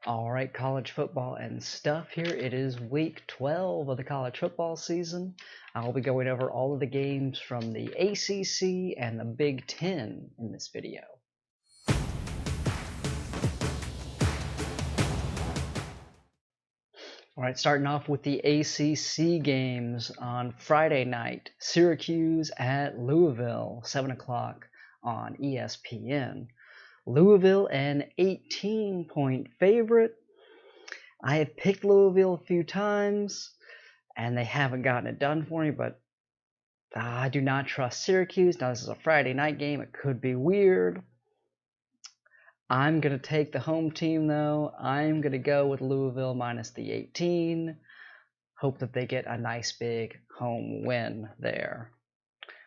All right, college football and stuff here. It is week 12 of the college football season. I'll be going over all of the games from the ACC and the Big Ten in this video. All right, starting off with the ACC games on Friday night. Syracuse at Louisville, 7 o'clock on ESPN. Louisville, an 18-point favorite. I have picked Louisville a few times, and they haven't gotten it done for me, but I do not trust Syracuse. Now, this is a Friday night game. It could be weird. I'm going to take the home team, though. I'm going to go with Louisville minus the 18. Hope that they get a nice big home win there.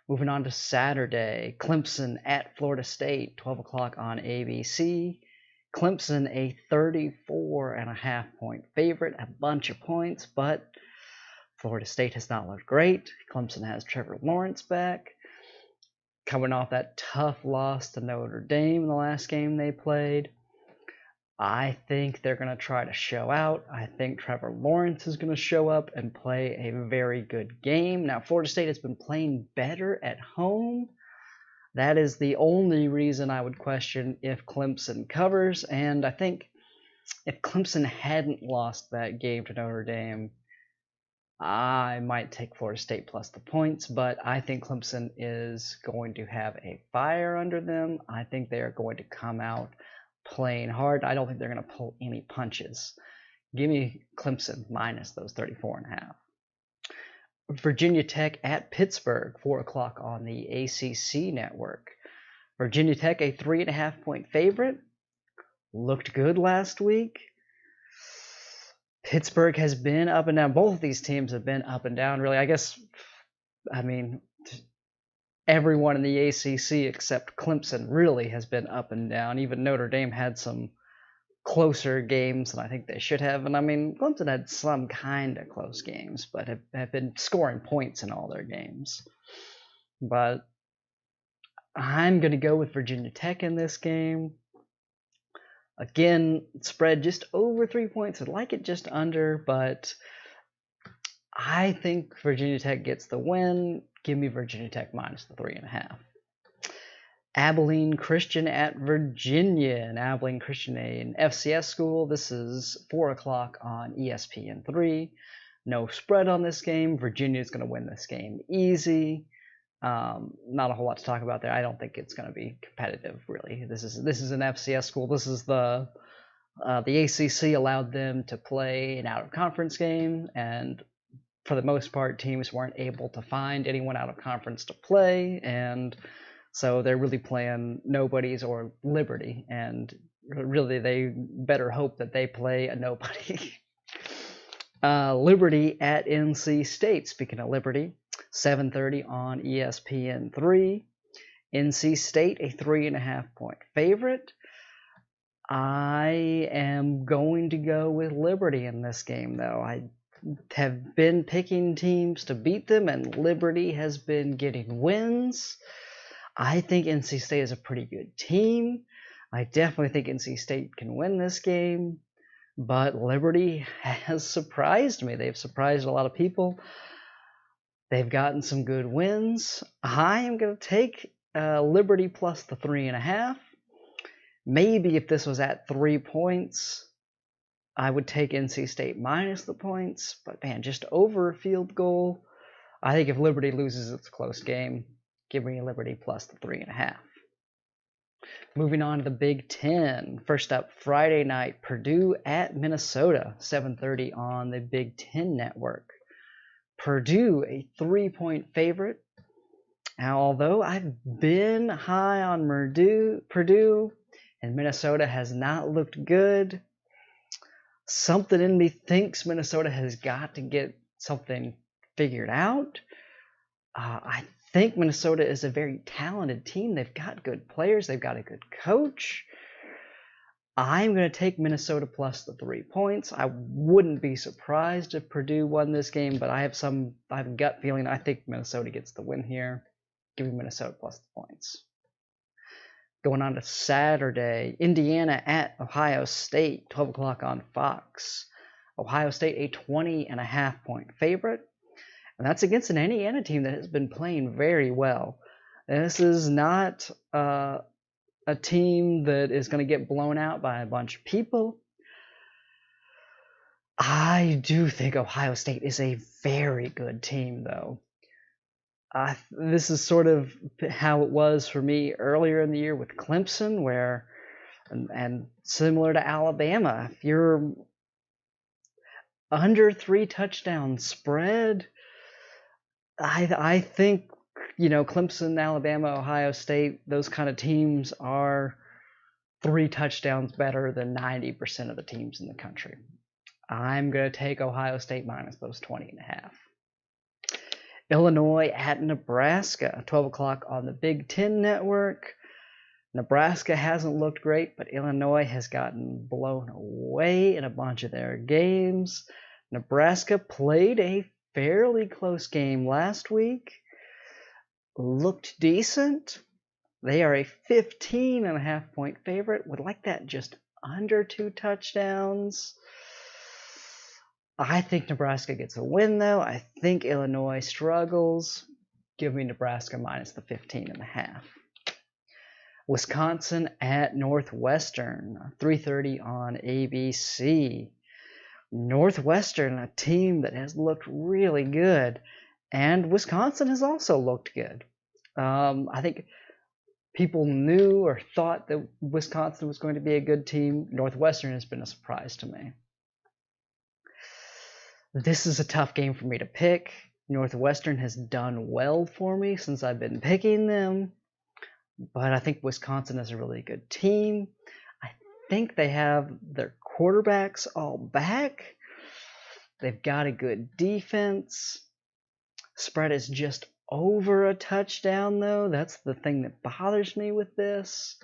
Moving on to Saturday, Clemson at Florida State, 12 o'clock on ABC. Clemson, a 34.5-point favorite, a bunch of points, but Florida State has not looked great. Clemson has Trevor Lawrence back, coming off that tough loss to Notre Dame in the last game they played. I think they're going to try to show out. I think Trevor Lawrence is going to show up and play a very good game. Now, Florida State has been playing better at home. That is the only reason I would question if Clemson covers, and I think if Clemson hadn't lost that game to Notre Dame, I might take Florida State plus the points, but I think Clemson is going to have a fire under them. I think they are going to come out playing hard. I don't think they're going to pull any punches. Give me Clemson minus those 34.5. Virginia Tech at Pittsburgh, 4 o'clock on the ACC network. Virginia Tech, a 3.5-point favorite. Looked good last week. Pittsburgh has been up and down. Both of these teams have been up and down, really. Everyone in the ACC except Clemson really has been up and down. Even Notre Dame had some closer games than I think they should have. And Clemson had some kind of close games, but have been scoring points in all their games. But I'm going to go with Virginia Tech in this game. Again, spread just over 3 points. I'd like it just under, but I think Virginia Tech gets the win. Give me Virginia Tech minus the 3.5. Abilene Christian at Virginia. And Abilene Christian, an FCS school. This is 4 o'clock on ESPN3. No spread on this game. Virginia is going to win this game easy. Not a whole lot to talk about there. I don't think it's going to be competitive, really. This is an FCS school. This is the ACC allowed them to play an out-of-conference game, and for the most part, teams weren't able to find anyone out of conference to play, and so they're really playing nobodies or Liberty, and really they better hope that they play a nobody. Liberty at NC State. Speaking of Liberty, 7:30 on ESPN3. NC State, a 3.5-point favorite. I am going to go with Liberty in this game, though. I have been picking teams to beat them, and Liberty has been getting wins. I think NC State is a pretty good team. I definitely think NC State can win this game, but Liberty has surprised me. They've surprised a lot of people. They've gotten some good wins. I am going to take Liberty plus the 3.5. Maybe if this was at 3 points, I would take NC State minus the points. But man, just over a field goal. I think if Liberty loses, it's a close game. Give me Liberty plus the 3.5. Moving on to the Big Ten. First up, Friday night, Purdue at Minnesota, 7:30 on the Big Ten network. Purdue, a 3-point favorite. Now, although I've been high on Purdue, and Minnesota has not looked good, something in me thinks Minnesota has got to get something figured out. I think Minnesota is a very talented team. They've got good players. They've got a good coach. I'm going to take Minnesota plus the 3 points. I wouldn't be surprised if Purdue won this game, but I have a gut feeling. I think Minnesota gets the win here. Give me Minnesota plus the points. Going on to Saturday, Indiana at Ohio State, 12 o'clock on Fox. Ohio State a 20.5 point favorite, and that's against an Indiana team that has been playing very well. This is not a team that is going to get blown out by a bunch of people. I do think Ohio State is a very good team, though. This is sort of how it was for me earlier in the year with Clemson, where, and similar to Alabama, if you're under 3 touchdown spread, I think, Clemson, Alabama, Ohio State, those kind of teams are 3 touchdowns better than 90% of the teams in the country. I'm going to take Ohio State minus those 20.5. Illinois at Nebraska, 12 o'clock on the Big Ten Network. Nebraska hasn't looked great, but Illinois has gotten blown away in a bunch of their games. Nebraska played a fairly close game last week. Looked decent. They are a 15.5 point favorite. Would like that just under 2 touchdowns. I think Nebraska gets a win, though. I think Illinois struggles. Give me Nebraska minus the 15.5. Wisconsin at Northwestern, 3:30 on ABC. Northwestern, a team that has looked really good, and Wisconsin has also looked good. I think people knew or thought that Wisconsin was going to be a good team. Northwestern has been a surprise to me. This is a tough game for me to pick. Northwestern has done well for me since I've been picking them, but I think Wisconsin is a really good team. I think they have their quarterbacks all back. They've got a good defense. Spread is just over a touchdown, though. That's the thing that bothers me with this.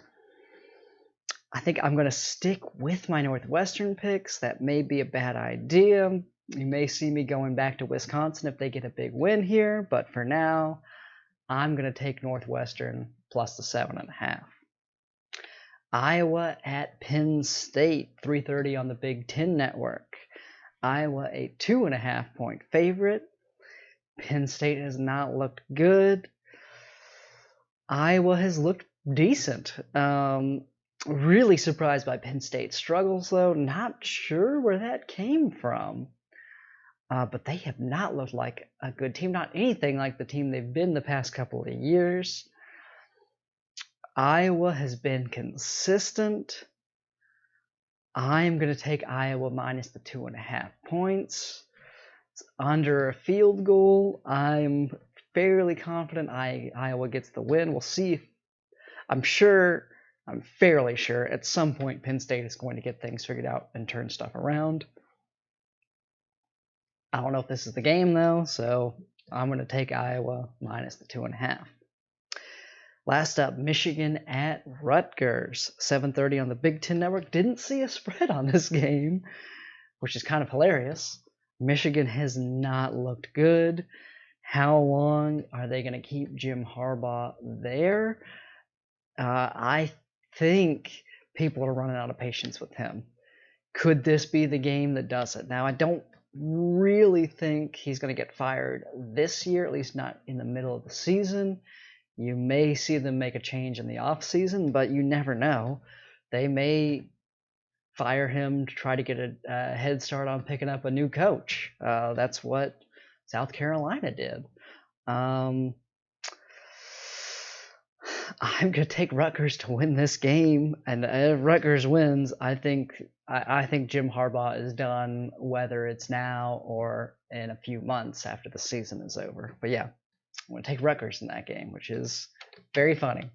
I think I'm going to stick with my Northwestern picks. That may be a bad idea. You may see me going back to Wisconsin if they get a big win here, but for now, I'm going to take Northwestern plus the 7.5. Iowa at Penn State, 3:30 on the Big Ten Network. Iowa a 2.5 point favorite. Penn State has not looked good. Iowa has looked decent. Really surprised by Penn State's struggles, though. Not sure where that came from. But they have not looked like a good team. Not anything like the team they've been the past couple of years. Iowa has been consistent. I'm going to take Iowa minus the 2.5 points. It's under a field goal. I'm fairly confident Iowa gets the win. We'll see. I'm fairly sure at some point Penn State is going to get things figured out and turn stuff around. I don't know if this is the game, though, so I'm going to take Iowa minus the 2.5. Last up, Michigan at Rutgers, 7:30 on the Big Ten Network. Didn't see a spread on this game, which is kind of hilarious. Michigan has not looked good. How long are they going to keep Jim Harbaugh there? I think people are running out of patience with him. Could this be the game that does it? Now, I don't really think he's going to get fired this year, at least not in the middle of the season. You may see them make a change in the offseason, but you never know. They may fire him to try to get a head start on picking up a new coach. That's what South Carolina did. I'm going to take Rutgers to win this game, and if Rutgers wins, I think Jim Harbaugh is done, whether it's now or in a few months after the season is over. But yeah, I'm going to take Rutgers in that game, which is very funny.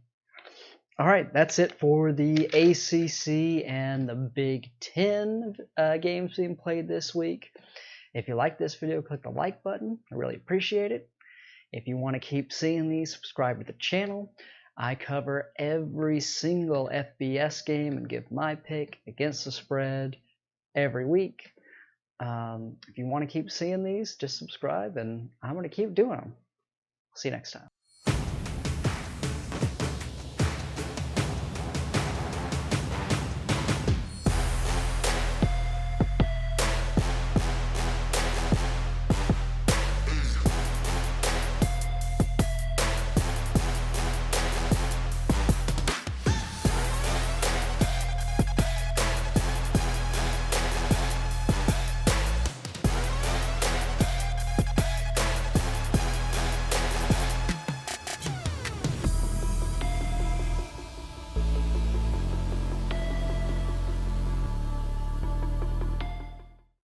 All right, that's it for the ACC and the Big Ten games being played this week. If you like this video, click the like button. I really appreciate it. If you want to keep seeing these, subscribe to the channel. I cover every single FBS game and give my pick against the spread every week. If you want to keep seeing these, just subscribe, and I'm going to keep doing them. See you next time.